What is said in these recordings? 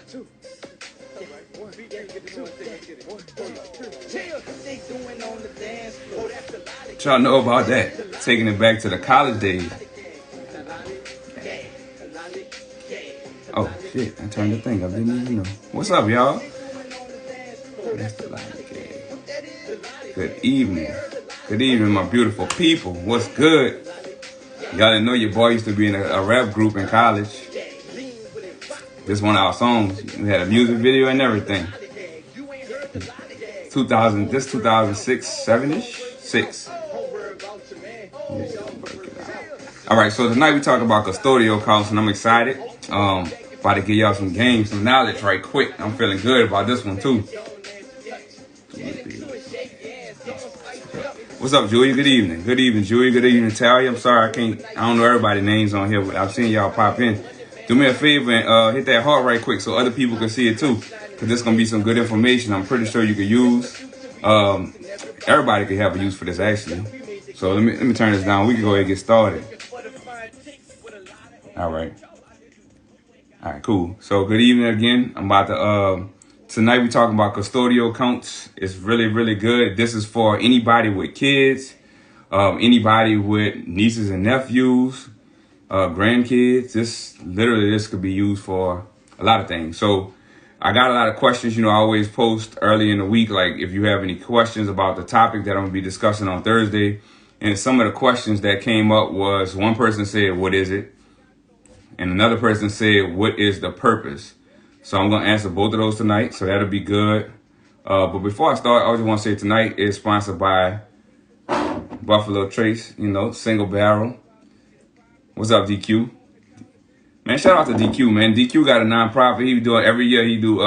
What y'all know about that? Taking it back to the college days. Oh shit, I turned the thing up, didn't even know. What's up, y'all? That's the light. Good evening. Good evening, my beautiful people. What's good? Y'all didn't know your boy used to be in a rap group in college. This one of our songs. We had a music video and everything. 2006, 7-ish? 6. All right, so tonight we talk about custodial accounts, and I'm excited. About to give y'all some games, some knowledge right quick. I'm feeling good about this one too. What's up, Julia? Good evening. Good evening, Julia. Good evening, Talia. I'm sorry I don't know everybody's names on here, but I've seen y'all pop in. Do me a favor and hit that heart right quick so other people can see it too, because there's gonna be some good information I'm pretty sure you could use. Everybody could have a use for this actually. So let me turn this down. We can go ahead and get started. All right, cool. So good evening again. I'm about to tonight we talking about custodial accounts. It's really, really good. This is for anybody with kids, anybody with nieces and nephews, grandkids. This could be used for a lot of things. So I got a lot of questions. You know, I always post early in the week, like if you have any questions about the topic that I'm gonna be discussing on Thursday. And some of the questions that came up was, one person said, what is it? And another person said, what is the purpose? So I'm going to answer both of those tonight. So that'll be good. But before I start, I just want to say tonight is sponsored by Buffalo Trace, single barrel. What's up, DQ? Man, shout out to DQ, man. DQ got a nonprofit. He do it every year. He do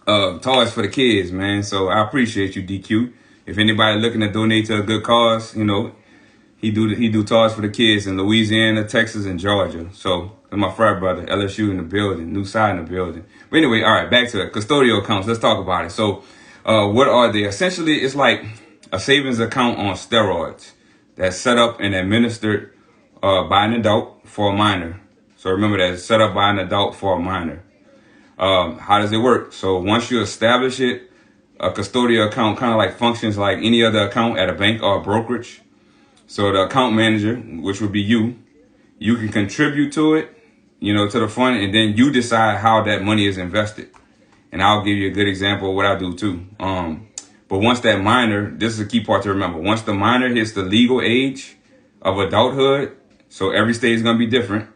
toys for the kids, man. So I appreciate you, DQ. If anybody looking to donate to a good cause, he do toys for the kids in Louisiana, Texas, and Georgia. So my frat brother, LSU in the building, new side in the building. But anyway, all right, back to it. Custodial accounts. Let's talk about it. So what are they? Essentially, it's like a savings account on steroids that's set up and administered by an adult for a minor. So remember that it's set up by an adult for a minor. How does it work? So once you establish it, a custodial account kind of like functions like any other account at a bank or a brokerage. So the account manager, which would be you can contribute to it, to the fund, and then you decide how that money is invested. And I'll give you a good example of what I do too. But once that minor, this is a key part to remember. Once the minor hits the legal age of adulthood, so every state is going to be different.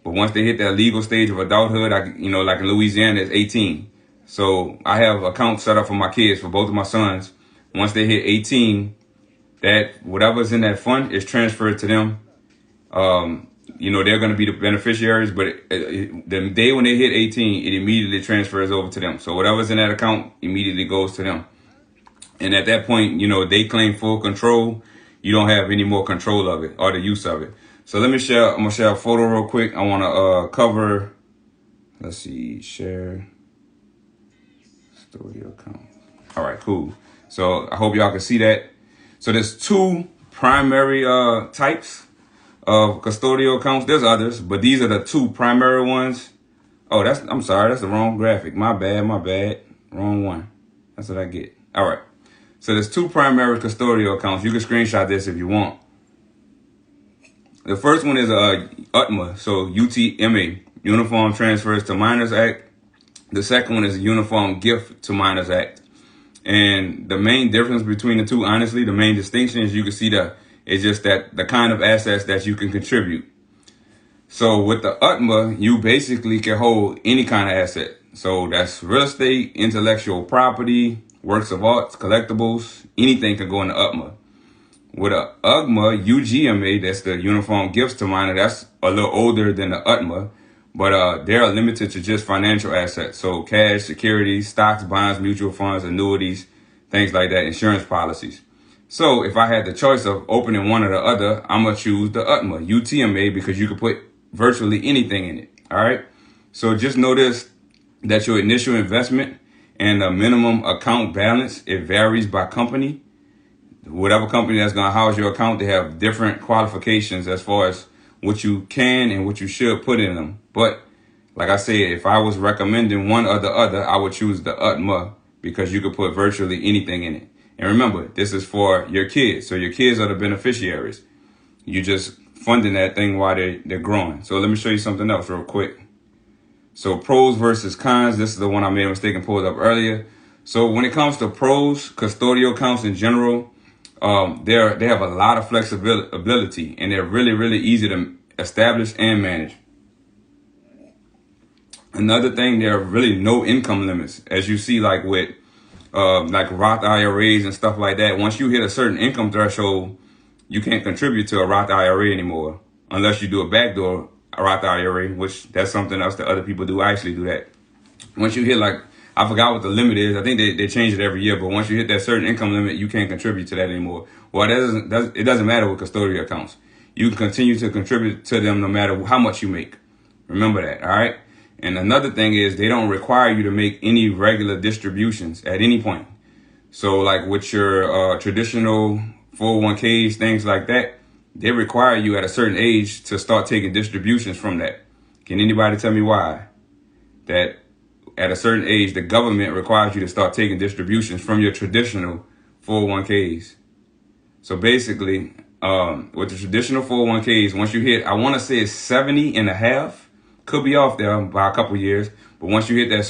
But once they hit that legal stage of adulthood, like in Louisiana, it's 18. So I have accounts set up for my kids, for both of my sons. Once they hit 18, that whatever's in that fund is transferred to them. They're going to be the beneficiaries, but the day when they hit 18, it immediately transfers over to them. So whatever's in that account immediately goes to them. And at that point, they claim full control. You don't have any more control of it or the use of it. So I'm going to share a photo real quick. I want to cover, let's see, share studio account. All right, cool. So I hope y'all can see that. So there's two primary types of custodial accounts. There's others, but these are the two primary ones. Oh, I'm sorry, that's the wrong graphic. My bad. Wrong one. That's what I get. All right. So there's two primary custodial accounts. You can screenshot this if you want. The first one is UTMA, so UTMA, Uniform Transfers to Minors Act. The second one is a Uniform Gift to Minors Act. And the main difference between the two, honestly, the main distinction is you can see is just that the kind of assets that you can contribute. So with the UTMA, you basically can hold any kind of asset. So that's real estate, intellectual property, works of art, collectibles, anything can go in the UTMA. With a UGMA, UGMA, that's the Uniform Gifts to Minor, that's a little older than the UTMA, but they're limited to just financial assets. So cash, securities, stocks, bonds, mutual funds, annuities, things like that, insurance policies. So if I had the choice of opening one or the other, I'm going to choose the UTMA, UTMA, because you can put virtually anything in it. All right. So just notice that your initial investment and the minimum account balance, it varies by company. Whatever company that's going to house your account, they have different qualifications as far as what you can and what you should put in them. But like I said, if I was recommending one or the other, I would choose the UTMA because you could put virtually anything in it. And remember, this is for your kids. So your kids are the beneficiaries. You just funding that thing while they're growing. So let me show you something else real quick. So pros versus cons. This is the one I made a mistake and pulled up earlier. So when it comes to pros, custodial accounts in general, they have a lot of flexibility, and they're really, really easy to establish and manage. Another thing, there are really no income limits, as you see, like with like Roth IRAs and stuff like that. Once you hit a certain income threshold, you can't contribute to a Roth IRA anymore unless you do a backdoor Roth IRA, which that's something else that other people do. I actually do that. Once you hit, like, I forgot what the limit is. I think they change it every year, but once you hit that certain income limit, you can't contribute to that anymore. Well, it doesn't matter with custodial accounts. You can continue to contribute to them no matter how much you make. Remember that, all right? And another thing is they don't require you to make any regular distributions at any point. So like with your traditional 401ks, things like that, they require you at a certain age to start taking distributions from that. Can anybody tell me why? That at a certain age, the government requires you to start taking distributions from your traditional 401ks. So basically, with the traditional 401ks, once you hit, I want to say it's 70 and a half, could be off there by a couple years. But once you hit that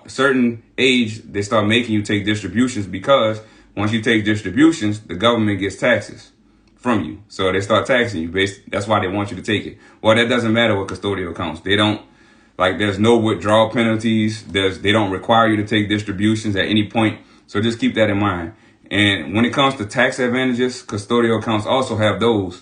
certain age, they start making you take distributions, because once you take distributions, the government gets taxes from you. So they start taxing you. That's why they want you to take it. Well, that doesn't matter with custodial accounts. They don't, like, there's no withdrawal penalties. They don't require you to take distributions at any point. So just keep that in mind. And when it comes to tax advantages, custodial accounts also have those.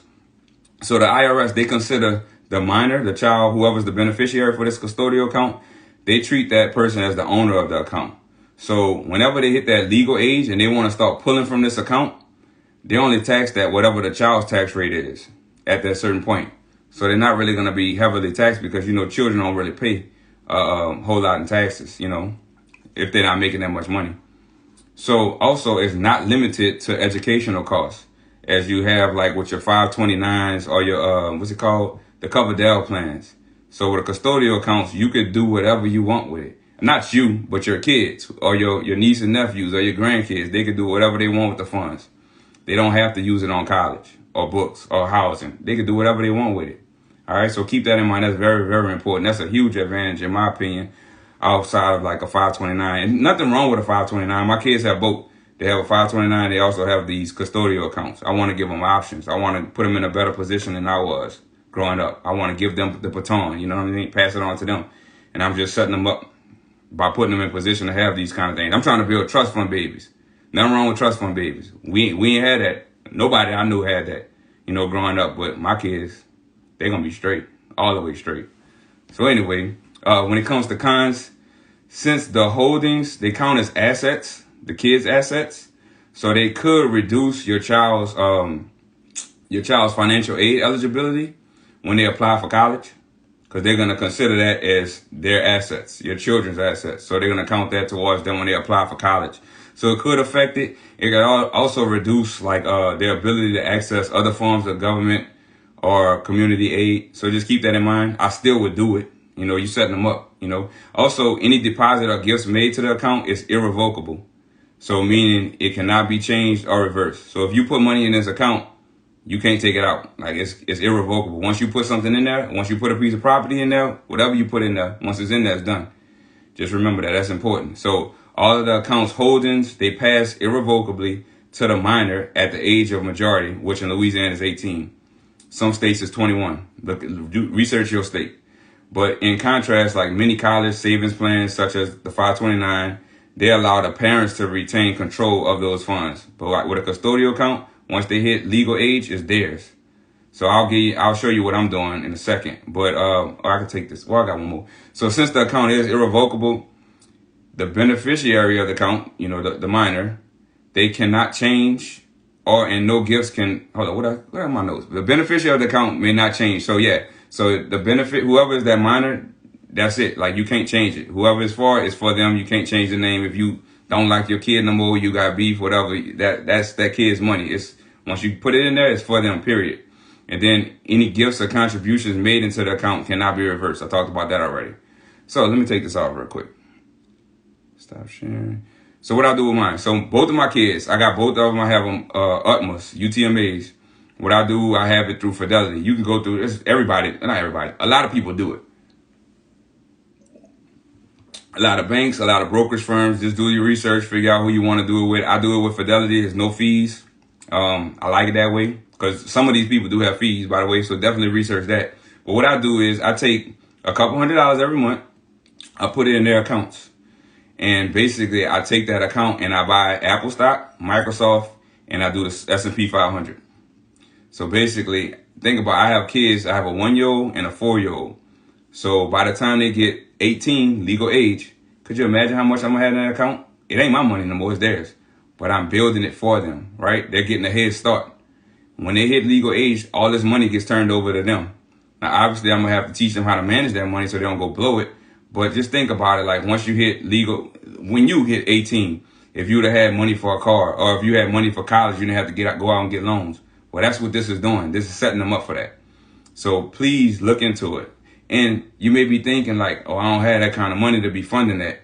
So the IRS, they consider the minor, the child, whoever's the beneficiary for this custodial account, they treat that person as the owner of the account. So whenever they hit that legal age and they want to start pulling from this account, they only tax that whatever the child's tax rate is at that certain point. So they're not really going to be heavily taxed, because, you know, children don't really pay a whole lot in taxes, you know, if they're not making that much money. So also, it's not limited to educational costs, as you have like with your 529s or your, what's it called? The Coverdell plans. So with the custodial accounts, you could do whatever you want with it. Not you, but your kids or your niece and nephews or your grandkids. They could do whatever they want with the funds. They don't have to use it on college or books or housing. They could do whatever they want with it. All right, so keep that in mind. That's very, very important. That's a huge advantage, in my opinion, outside of like a 529. And nothing wrong with a 529. My kids have both. They have a 529. They also have these custodial accounts. I want to give them options. I want to put them in a better position than I was growing up. I want to give them the baton, you know what I mean? Pass it on to them. And I'm just setting them up by putting them in position to have these kind of things. I'm trying to build trust fund babies. Nothing wrong with trust fund babies. We ain't had that. Nobody I knew had that, you know, growing up. But my kids, they're going to be straight, all the way straight. So anyway, when it comes to cons, since the holdings, they count as assets, the kids' assets, so they could reduce your child's financial aid eligibility when they apply for college, because they're going to consider that as their assets, your children's assets. So they're going to count that towards them when they apply for college. So it could affect it. It could also reduce like their ability to access other forms of government or community aid. So just keep that in mind. I still would do it. You know, you setting them up, you know. Also, any deposit or gifts made to the account is irrevocable. So meaning it cannot be changed or reversed. So if you put money in this account, you can't take it out. Like it's irrevocable. Once you put something in there, once you put a piece of property in there, whatever you put in there, once it's in there, it's done. Just remember that. That's important. So all of the account's holdings, they pass irrevocably to the minor at the age of majority, which in Louisiana is 18. Some states is 21. Research your state. But in contrast, like many college savings plans, such as the 529, they allow the parents to retain control of those funds. But like with a custodial account, once they hit legal age, it's theirs. So I'll show you what I'm doing in a second. But I can take this. Well, I got one more. So since the account is irrevocable, the beneficiary of the account, you know, the minor, they cannot change, and no gifts can. Hold on, what are my notes? The beneficiary of the account may not change. So yeah, so the benefit, whoever is that minor, that's it. Like you can't change it. Whoever it's for them. You can't change the name. If you don't like your kid no more, you got beef, whatever. That's that kid's money. It's once you put it in there, it's for them. Period. And then any gifts or contributions made into the account cannot be reversed. I talked about that already. So let me take this off real quick. Stop sharing. So what I do with mine? So both of my kids, I got both of them. I have them Utmost, UTMAs. What I do, I have it through Fidelity. You can go through this. Everybody, not everybody. A lot of people do it. A lot of banks, a lot of brokerage firms. Just do your research, figure out who you want to do it with. I do it with Fidelity. There's no fees. I like it that way because some of these people do have fees, by the way. So definitely research that. But what I do is I take a couple $100 every month. I put it in their accounts. And basically, I take that account and I buy Apple stock, Microsoft, and I do the S&P 500. So basically, think about, I have kids. I have a 1-year-old and a 4-year-old. So by the time they get 18, legal age, could you imagine how much I'm going to have in that account? It ain't my money no more, it's theirs. But I'm building it for them, right? They're getting a head start. When they hit legal age, all this money gets turned over to them. Now, obviously, I'm going to have to teach them how to manage that money so they don't go blow it. But just think about it, like once you hit legal, when you hit 18, if you would have had money for a car or if you had money for college, you didn't have to go out and get loans. Well, that's what this is doing. This is setting them up for that. So please look into it. And you may be thinking like, oh, I don't have that kind of money to be funding that.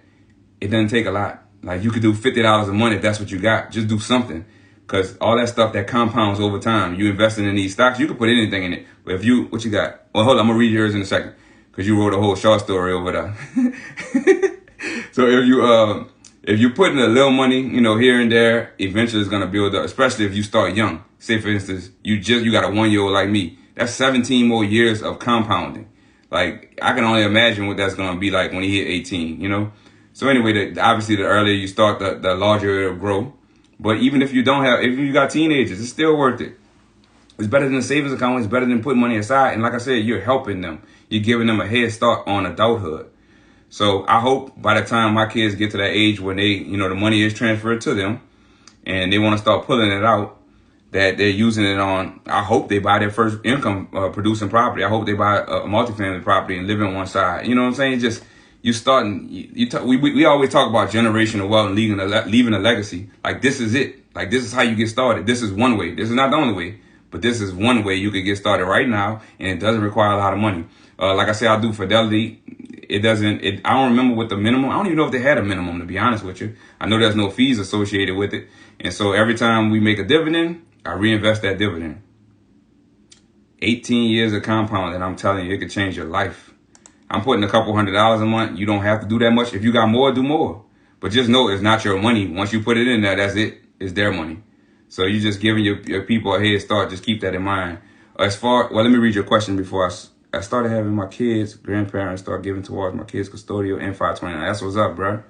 It doesn't take a lot. Like you could do $50 a month if that's what you got. Just do something. Because all that stuff that compounds over time, you investing in these stocks, you could put anything in it. But if you, what you got? Well, hold on, I'm going to read yours in a second. Because you wrote a whole short story over there. So if you put in a little money, you know, here and there, eventually it's going to build up, especially if you start young. Say, for instance, you got a 1-year-old like me. That's 17 more years of compounding. Like, I can only imagine what that's going to be like when he hit 18, you know? So anyway, obviously, the earlier you start, the larger it'll grow. But even if you don't have, if you got teenagers, it's still worth it. It's better than a savings account. It's better than putting money aside. And like I said, you're helping them. You're giving them a head start on adulthood. So I hope by the time my kids get to that age where they, you know, the money is transferred to them and they want to start pulling it out, that they're using it on, I hope they buy their first income producing property. I hope they buy a multifamily property and live on one side. You know what I'm saying? Just you starting, we always talk about generational wealth and leaving a legacy. Like this is it. Like this is how you get started. This is one way. This is not the only way, but this is one way you could get started right now. And it doesn't require a lot of money. Like I said, I do Fidelity. I don't remember what the minimum, I don't even know if they had a minimum, to be honest with you. I know there's no fees associated with it. And so every time we make a dividend, I reinvest that dividend. 18 years of compounding, I'm telling you, it could change your life. I'm putting a couple $100 a month. You don't have to do that much. If you got more, do more. But just know it's not your money. Once you put it in there, that's it. It's their money. So you're just giving your people a head start. Just keep that in mind. Well, let me read your question before I started having my kids, grandparents start giving towards my kids' custodial and 529. That's what's up, bro.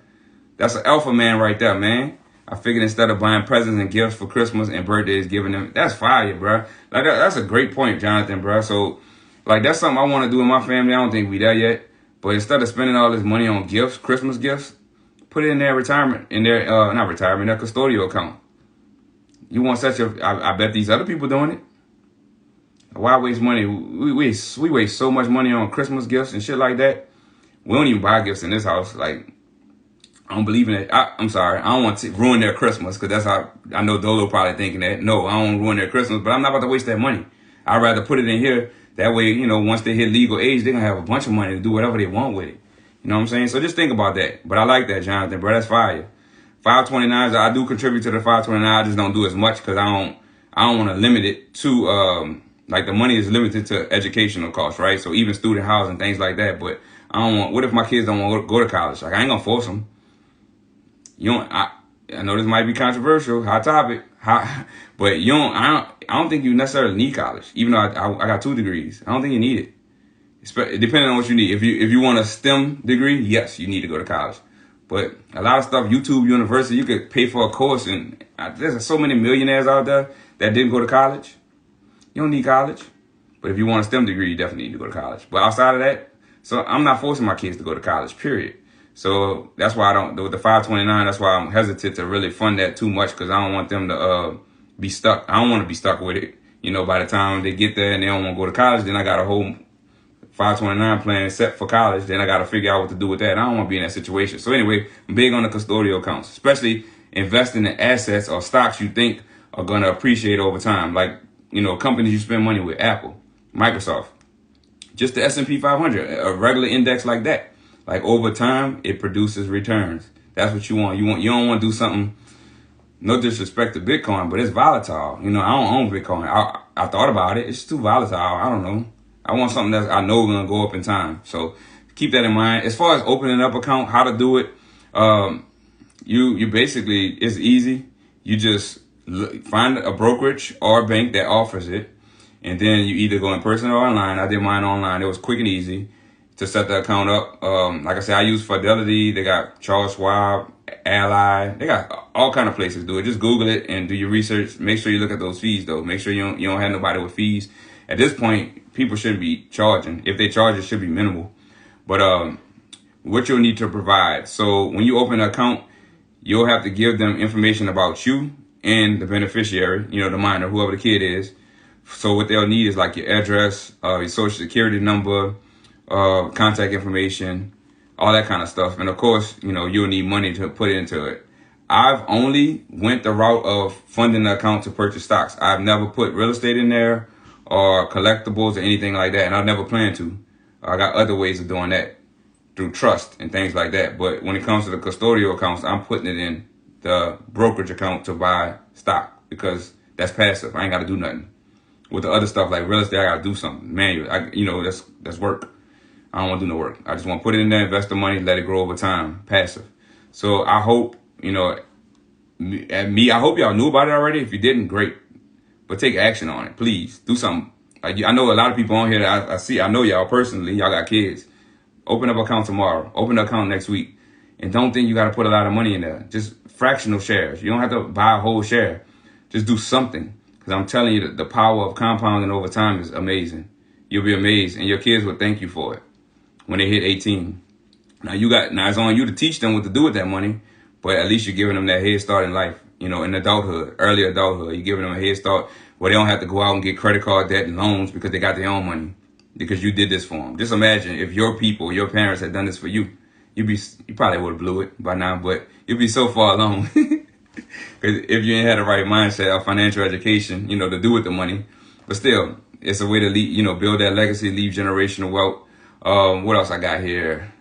That's an alpha man right there, man. I figured instead of buying presents and gifts for Christmas and birthdays, giving them, that's fire, bro. Like that's a great point, Jonathan, bro. So, like, that's something I want to do in my family. I don't think we there yet. But instead of spending all this money on gifts, Christmas gifts, put it in their retirement, in their, not retirement, their custodial account. You want such a, I bet these other people doing it. Why waste money? We waste so much money on Christmas gifts and shit like that. We don't even buy gifts in this house. Like, I don't believe in it. I'm sorry. I don't want to ruin their Christmas because that's how I know Dolo probably thinking that. No, I don't ruin their Christmas, but I'm not about to waste that money. I'd rather put it in here. That way, you know, once they hit legal age, they're going to have a bunch of money to do whatever they want with it. You know what I'm saying? So just think about that. But I like that, Jonathan, bro. That's fire. 529s, I do contribute to the 529. I just don't do as much because I don't want to limit it to, like the money is limited to educational costs, right? So even student housing, things like that. But I don't want, what if my kids don't want to go to college? Like I ain't going to force them. You don't, I know this might be controversial, hot topic, but you don't, I don't think you necessarily need college, even though I got 2 degrees. I don't think you need it. Depending on what you need. If you want a STEM degree, yes, you need to go to college. But a lot of stuff, YouTube University, you could pay for a course, and there's so many millionaires out there that didn't go to college. You don't need college. But if you want a STEM degree, you definitely need to go to college. But outside of that, so I'm not forcing my kids to go to college, period. So that's why with the 529, that's why I'm hesitant to really fund that too much because I don't want them to be stuck. I don't want to be stuck with it. You know, by the time they get there and they don't want to go to college, then I got a whole 529 plan set for college. Then I got to figure out what to do with that. I don't want to be in that situation. So anyway, I'm big on the custodial accounts, especially investing in assets or stocks you think are going to appreciate over time. Like companies you spend money with, Apple, Microsoft, just the S&P 500, a regular index like that. Like over time, it produces returns. That's what you want. You don't want to do something. No disrespect to Bitcoin, but it's volatile. I don't own Bitcoin. I thought about it. It's too volatile. I don't know. I want something that I know gonna go up in time. So keep that in mind. As far as opening up account, how to do it, you basically, it's easy. You just find a brokerage or a bank that offers it, and then you either go in person or online. I did mine online. It was quick and easy to set the account up. Like I said, I use Fidelity. They got Charles Schwab, Ally. They got all kind of places to do it. Just Google it and do your research. Make sure you look at those fees, though. Make sure you don't have nobody with fees. At this point, people shouldn't be charging. If they charge, it should be minimal. But what you'll need to provide. So when you open an account, you'll have to give them information about you and the beneficiary, the minor, whoever the kid is. So what they'll need is like your address, your social security number, contact information, all that kind of stuff. And of course, you'll need money to put into it. I've only went the route of funding the account to purchase stocks. I've never put real estate in there or collectibles or anything like that. And I never plan to. I got other ways of doing that through trust and things like that. But when it comes to the custodial accounts, I'm putting it in the brokerage account to buy stock because that's passive. I ain't got to do nothing. With the other stuff like real estate, I got to do something manual. That's work. I don't want to do no work. I just want to put it in there, invest the money, let it grow over time, passive. So I hope, I hope y'all knew about it already. If you didn't, great. But take action on it, please. Do something. I know a lot of people on here that I know y'all personally. Y'all got kids. Open up an account tomorrow. Open an account next week. And don't think you got to put a lot of money in there. Just fractional shares. You don't have to buy a whole share. Just do something. Because I'm telling you, the power of compounding over time is amazing. You'll be amazed. And your kids will thank you for it when they hit 18. Now it's on you to teach them what to do with that money, but at least you're giving them that head start in life, in adulthood, early adulthood. You're giving them a head start where they don't have to go out and get credit card debt and loans because they got their own money, because you did this for them. Just imagine if your people, your parents had done this for you. You probably would have blew it by now, but you'd be so far along. Because if you ain't had the right mindset of financial education, to do with the money, but still, it's a way to leave, build that legacy, leave generational wealth. What else I got here?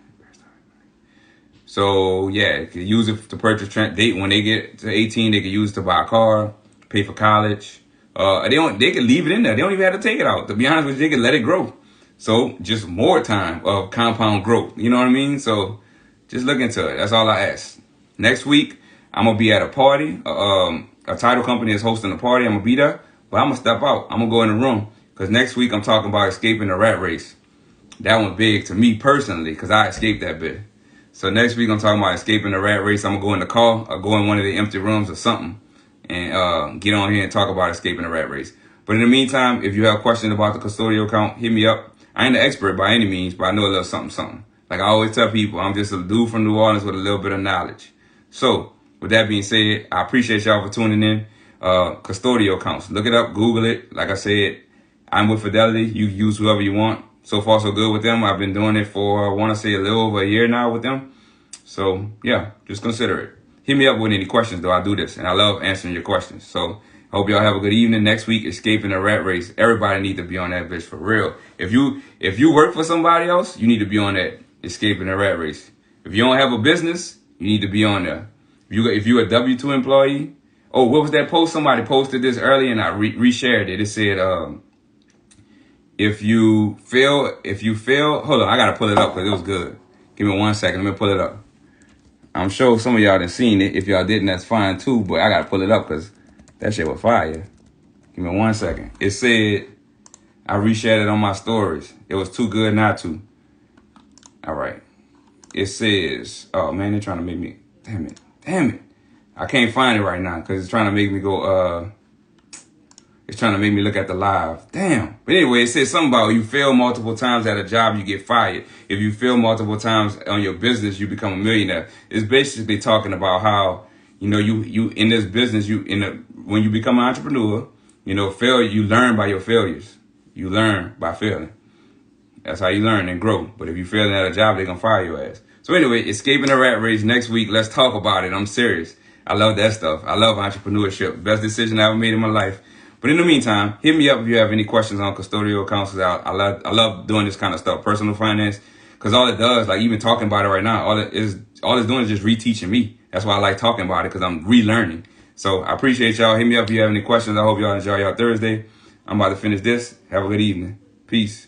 So yeah, you can use it to purchase date when they get to 18. They can use it to buy a car, pay for college. They can leave it in there. They don't even have to take it out. To be honest with you, they can let it grow. So just more time of compound growth. You know what I mean? So just look into it. That's all I ask. Next week, I'm gonna be at a party. A title company is hosting a party. I'm gonna be there, but I'm gonna step out. I'm gonna go in the room because next week I'm talking about escaping the rat race. That one's big to me personally because I escaped that bit. So next week I'm talking about escaping the rat race. I'm going to go in the car or go in one of the empty rooms or something and get on here and talk about escaping the rat race. But in the meantime, if you have questions about the custodial account, hit me up. I ain't an expert by any means, but I know a little something. Like I always tell people, I'm just a dude from New Orleans with a little bit of knowledge. So with that being said, I appreciate y'all for tuning in. Custodial accounts. Look it up. Google it. Like I said, I'm with Fidelity. You use whoever you want. So far, so good with them. I've been doing it for, I want to say, a little over a year now with them. So, yeah, just consider it. Hit me up with any questions, though. I do this, and I love answering your questions. So, I hope y'all have a good evening. Next week, escaping the rat race. Everybody need to be on that bitch for real. If you work for somebody else, you need to be on that escaping the rat race. If you don't have a business, you need to be on there. If you're a W-2 employee, what was that post? Somebody posted this earlier, and I reshared it. It said, If you fail, hold on, I gotta pull it up because it was good. Give me 1 second, let me pull it up. I'm sure some of y'all done seen it. If y'all didn't, that's fine too, but I gotta pull it up because that shit was fire. Give me 1 second. It said, I reshared it on my stories. It was too good not to. All right. It says, oh man, they're trying to make me, damn it. I can't find it right now because it's trying to make me go, it's trying to make me look at the live. Damn. But anyway, it says something about you fail multiple times at a job, you get fired. If you fail multiple times on your business, you become a millionaire. It's basically talking about how, you in this business, when you become an entrepreneur, you learn by your failures. You learn by failing. That's how you learn and grow. But if you fail at a job, they're going to fire your ass. So anyway, escaping the rat race next week. Let's talk about it. I'm serious. I love that stuff. I love entrepreneurship. Best decision I ever made in my life. But in the meantime, hit me up if you have any questions on custodial accounts. I love doing this kind of stuff, personal finance, because all it does, like even talking about it right now, all it's doing is just reteaching me. That's why I like talking about it, because I'm relearning. So I appreciate y'all. Hit me up if you have any questions. I hope y'all enjoy y'all Thursday. I'm about to finish this. Have a good evening. Peace.